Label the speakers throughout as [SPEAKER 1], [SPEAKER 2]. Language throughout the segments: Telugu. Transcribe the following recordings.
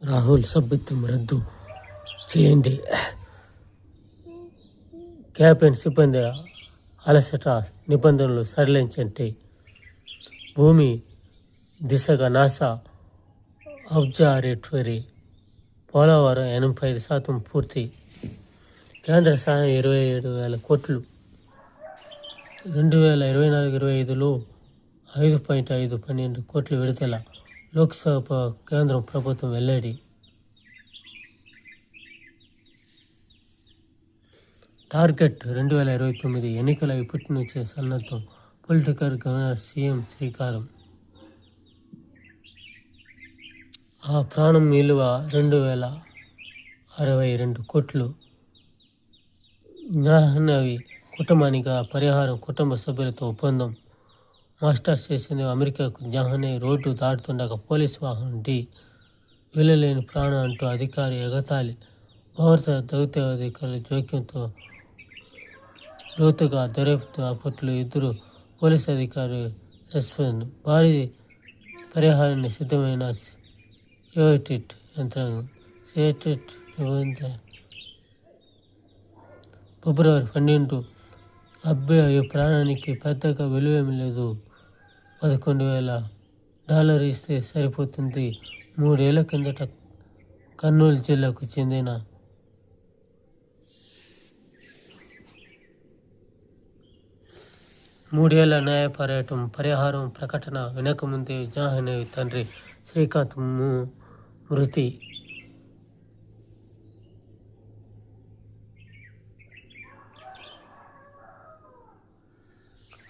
[SPEAKER 1] రాహుల్ సభ్యత్వం రద్దు చేయండి. క్యాబినెట్ సిబ్బంది అలసట నిబంధనలు సడలించండి. భూమి దిశగా నాసా అబ్జర్వేటరీ పోలవరం 85% పూర్తి. కేంద్ర సహాయం 27,000 కోట్లు. 2024-25లో 5.512 కోట్లు విడుదల. లోక్సభ కేంద్రం ప్రభుత్వం వెల్లడి. టార్గెట్ 2029 ఎన్నికల ఇప్పటి నుంచే సన్నద్ధం. పొలిటికల్ గవర్నర్ సీఎం శ్రీకారం. ఆ ప్రాణం విలువ 2,062 కోట్లు. జాహ్నవి కుటుంబానికి పరిహారం కుటుంబ సభ్యులతో ఒప్పందం. మాస్టర్స్ చేసింది అమెరికాకు. జాహ్నవి రోడ్డు దాటుతుండగా పోలీసు వాహనం ఢీ. వీలలేని ప్రాణం అంటూ అధికారి ఎగతాళి. భారత దౌత్యాధికారుల జోక్యంతో లోతుగా దర్యాప్తు. అప్పట్లో 2 పోలీసు అధికారులు సస్పెండ్. భారీ పరిహారాన్ని సిద్ధమైన సియాటెట్ యంత్రాంగం. సియాటెట్ ఫిబ్రవరి 12. అబ్బాయి ప్రాణానికి పెద్దగా విలువేమీ లేదు. $11,000 ఇస్తే సరిపోతుంది. 3 ఏళ్ల కిందట కర్నూలు జిల్లాకు చెందిన 3 ఏళ్ల న్యాయ పోరాటం పరిహారం ప్రకటన వినకముందే జాహ్నవి తండ్రి శ్రీకాంత్ మృతి.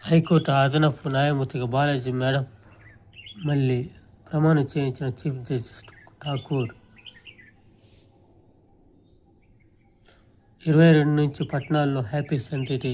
[SPEAKER 1] హైకోర్టు అదనపు న్యాయమూర్తిగా బాలాజీ మేడం మళ్ళీ ప్రమాణం చేయించిన చీఫ్ జస్టిస్ ఠాకూర్. 22 నుంచి పట్నాల్లో హ్యాపీ సండే.